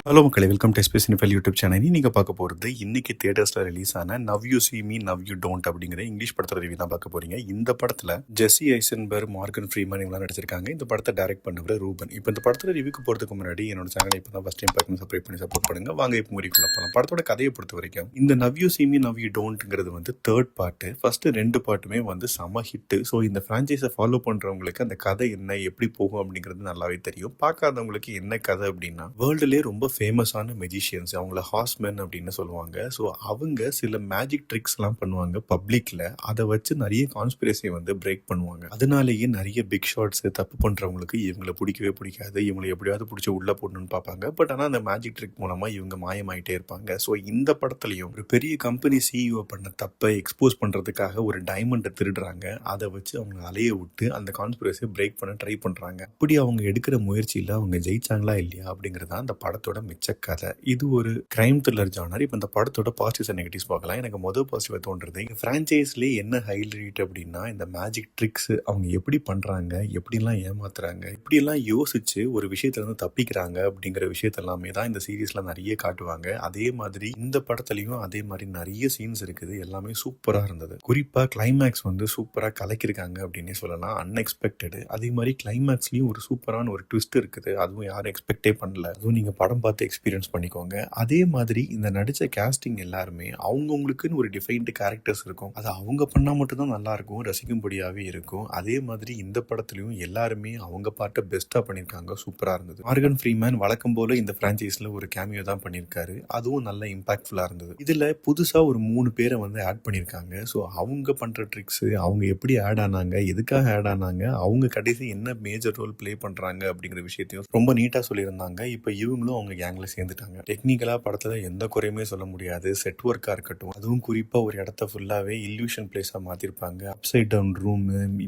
Hello மக்களே, welcome to SP cinephile YouTube channel. நீங்கள் பார்க்க போகிறது இன்னைக்கு தியேட்டர்ஸில் ரிலீஸ் ஆன now you see me now you don't அப்படிங்கிற இங்கிலீஷ் படத்தோட ரிவ்யூ தான் பார்க்க போறீங்க. இந்த படத்தில் ஜெஸ்ஸி ஐசன்பர்க், மார்கன் ஃப்ரீமன் இவங்களாம் நடிச்சிருக்காங்க. இந்த படத்தை டைரக்ட் பண்ணவர் ரூபன். இப்போ இந்த படத்தோட ரிவ்யூக்கு போகிறதுக்கு முன்னாடி என்னோட சேனலை இப்போ தான் ஃபஸ்ட் டைம் பார்க்கணும், சப்ஸ்கிரைப் பண்ணி சப்போர்ட் பண்ணுங்க. வாங்க இப்போ மூவிக்குள்ள போகலாம். படத்தோட கதையை பொறுத்த வரைக்கும் இந்த now you see me now you டோன்ட்ங்கிறது வந்து தேர்ட் பார்ட்டு. ஃபர்ஸ்ட் 2 பார்ட்டுமே வந்து செம ஹிட்டு. ஸோ இந்த ஃப்ரான்ச்சைஸை ஃபாலோ பண்ணுறவங்களுக்கு அந்த கதை என்ன, எப்படி போகும் அப்படிங்கிறது நல்லாவே தெரியும். பார்க்காதவங்களுக்கு என்ன கதை அப்படின்னா, வேர்ல்டுலேயே ரொம்ப ஃபேமஸான மெஜிஷியன்ஸ், அவங்கள ஹார்ஸ்மேன் அப்படின்னு சொல்லுவாங்க. ஸோ அவங்க சில மேஜிக் ட்ரிக்ஸ்லாம் பண்ணுவாங்க பப்ளிக்ல. அதை வச்சு நிறைய கான்ஸ்பிரசியை வந்து பிரேக் பண்ணுவாங்க. அதனாலேயே நிறைய பிக் ஷாட்ஸ் தப்பு பண்றவங்களுக்கு இவங்களை பிடிக்கவே பிடிக்காது. இவங்களை எப்படியாவது பிடிச்சி உள்ள போடணும்னு பார்ப்பாங்க. பட் ஆனால் அந்த மேஜிக் ட்ரிக் மூலமா இவங்க மாயமாயிட்டே இருப்பாங்க. ஸோ இந்த படத்துலையும் ஒரு பெரிய கம்பெனி சிஇஓ பண்ண தப்பை எக்ஸ்போஸ் பண்றதுக்காக ஒரு டைமண்டை திருடுறாங்க. அதை வச்சு அவங்க அலைய விட்டு அந்த கான்ஸ்பிரசியை பிரேக் பண்ண ட்ரை பண்றாங்க. அப்படி அவங்க எடுக்கிற முயற்சியில் அவங்க ஜெயிச்சாங்களா இல்லையா அப்படிங்கிறது தான் அந்த படத்தோட மிச்ச கதை. இது ஒரு கிரைம் த்ரில்லர் ஜானர். இப்போ இந்த படத்தோட பாசிட்டிவ்ஸ் அண்ட் நெகட்டிவ்ஸ் பார்க்கலாம். எனக்கு முதல் பாசிட்டிவ் தோன்றது, ஃப்ரான்ச்சைஸ்லேயே என்ன ஹைலைட் அப்படின்னா இந்த மேஜிக் ட்ரிக்ஸ் அவங்க எப்படி பண்றாங்க, எப்படிலாம் ஏமாத்துறாங்க, இப்படியெல்லாம் யோசிச்சு ஒரு விஷயத்துல இருந்து தப்பிக்கிறாங்க அப்படிங்கிற விஷயத்த எல்லாமே தான் இந்த சீரீஸ்ல நிறைய காட்டுவாங்க. அதே மாதிரி இந்த படத்துலையும் அதே மாதிரி நிறைய சீன்ஸ் இருக்குது. எல்லாமே சூப்பரா இருந்தது. குறிப்பா கிளைமேக்ஸ் வந்து சூப்பரா கலக்கிருக்காங்க அப்படின்னே சொல்லலாம். அன்எக்ஸ்பெக்டட். அதே மாதிரி கிளைமேக்ஸ்லயும் ஒரு சூப்பரான ஒரு ட்விஸ்ட் இருக்குது. அதுவும் யாரும் எக்ஸ்பெக்டே பண்ணல. அதுவும் நீங்க படம் பார்த்து எக்ஸ்பீரியன்ஸ் பண்ணிக்கோங்க. அதே மாதிரி இந்த நடிச்ச கேஸ்டிங் எல்லாருமே அவங்கவுங்களுக்குன்னு ஒரு டிஃபைன்டு கேரக்டர்ஸ் இருக்கும். அது அவங்க பண்ணா மட்டும்தான் நல்லா இருக்கும், ரசிக்கும்படியாவே இருக்கும். அதே மாதிரி இந்த படத்துலயும் எல்லாருமே அவங்க பாட்டை பெஸ்டா பண்ணியிருக்காங்க. சூப்பரா இருந்தது. மார்கன் ஃப்ரீமேன் வழக்கம் போல இந்த பிரான்ச்சைஸ்ல ஒரு கேமியோ தான் பண்ணியிருக்காரு. அதுவும் நல்ல இம்பாக்ட்ஃபுல்லா இருந்தது. இதுல புதுசா ஒரு 3 பேரை வந்து ஆட் பண்ணியிருக்காங்க. ஸோ அவங்க பண்ற ட்ரிக்ஸ், அவங்க எப்படி ஆட் ஆனாங்க, எதுக்காக ஆட் ஆனாங்க, அவங்க கடைசி என்ன மேஜர் ரோல் பிளே பண்றாங்க அப்படிங்கிற விஷயத்தையும் ரொம்ப நீட்டா சொல்லியிருந்தாங்க. இப்போ இவங்களும் அவங்க கேங்ல சேர்ந்துட்டாங்க. டெக்னிக்கலா படத்துல எந்த குறையுமே சொல்ல முடியாது. செட் ஒர்க்கா இருக்கட்டும், அதுவும் குறிப்பா ஒரு இடத்த ஃபுல்லாவே இல்யூஷன் பிளேஸா மாத்திருப்பாங்க. Upside down room,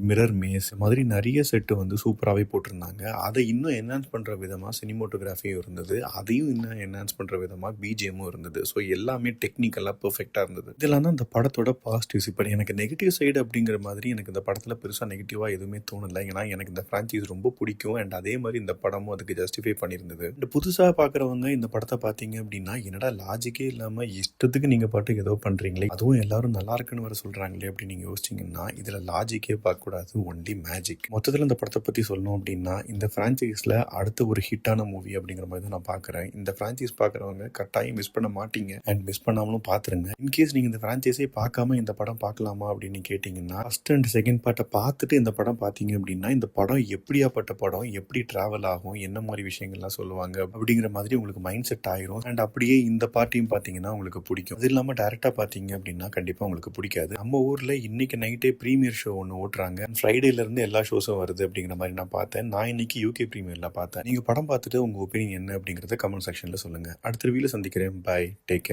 mirror maze மாதிரி நிறைய செட்டு வந்து சூப்பராகவே போட்டிருந்தாங்க. அதை இன்னும் என்ஹான்ஸ் பண்ற விதமா சினிமோட்டோகிராஃபியும் இருந்தது. அதையும் இன்னும் என்ஹான்ஸ் பண்ற விதமா பிஜிஎம்மும் இருந்தது. ஸோ எல்லாமே டெக்னிக்கலா பெர்ஃபெக்டா இருந்தது. இதெல்லாம் தான் இந்த படத்தோட பாசிட்டிவ்ஸ். இப்போ எனக்கு நெகட்டிவ் சைடு அப்படிங்கிற மாதிரி எனக்கு இந்த படத்துல பெருசா நெகட்டிவா எதுவுமே தோணலை. ஏன்னா எனக்கு இந்த பிரான்ச்சைஸ் ரொம்ப பிடிக்கும். அண்ட் அதே மாதிரி இந்த படமும் அதுக்கு ஜஸ்டிஃபை பண்ணியிருந்தது. இந்த புதுசா பாக்குறவங்க இந்த படத்தை பார்த்தீங்க அப்படின்னா, என்னடா லாஜிக்கே இல்லாம இஷ்டத்துக்கு நீங்க பாட்டுக்கு ஏதோ பண்றீங்களே, அதுவும் எல்லாரும் நல்லா இருக்குன்னு வர சொல்றாங்களே அப்படின்னு நீங்க யோசிச்சீங்கன்னா, இதுல லாஜிக்கே பார்க்க கூடாது, ஒன்லி மேஜிக். மொத்தத்துல இந்த படத்தை பத்தி சொல்லணும் அப்படின்னா, இந்த பிரான்ச்சைஸ்ல அடுத்த ஒரு ஹிட்டான மூவி அப்படிங்கிற மாதிரி தான் நான் பாக்குறேன். இந்த பிரான்ச்சைஸ் பாக்குறவங்க கட்டாயம் மிஸ் பண்ண மாட்டீங்க. அண்ட் மிஸ் பண்ணாமலும் பாத்துருங்க. இன்கேஸ் நீங்க இந்த பிரான்ச்சைஸே பார்க்காம இந்த படம் பார்க்கலாமா அப்படின்னு கேட்டீங்கன்னா, ஃபர்ஸ்ட் அண்ட் செகண்ட் பார்ட்டை பார்த்துட்டு இந்த படம் பார்த்தீங்க அப்படின்னா, இந்த படம் எப்படியாப்பட்ட படம், எப்படி டிராவல் ஆகும், என்ன மாதிரி விஷயங்கள்லாம் சொல்லுவாங்க அப்படிங்கிற மாதிரி உங்களுக்கு மைண்ட் செட் ஆயிரும். அண்ட் அப்படியே இந்த பார்ட்டியும் பார்த்தீங்கன்னா உங்களுக்கு பிடிக்கும். அது இல்லாமல் டைரக்டா பார்த்தீங்க அப்படின்னா கண்டிப்பா உங்களுக்கு பிடிக்காது. நம்ம ஊர்ல இன்னைக்கு நைட்டே ப்ரீமியர் ஷோ ஒன்று ஓட்டுறாங்க. ஃப்ரைடேல இருந்து எல்லா ஷோஸும் வருது அப்படிங்கிற மாதிரி நான் பார்த்தேன். நான் இன்னைக்கு யூகே ப்ரீமியர்ல பார்த்தேன். நீங்க படம் பார்த்துட்டு உங்க ஒப்பீனியன் என்ன அப்படிங்கறத கமெண்ட் செக்ஷன்ல சொல்லுங்க. அடுத்த ரிவ்யூல சந்திக்கிறேன். Bye, take care.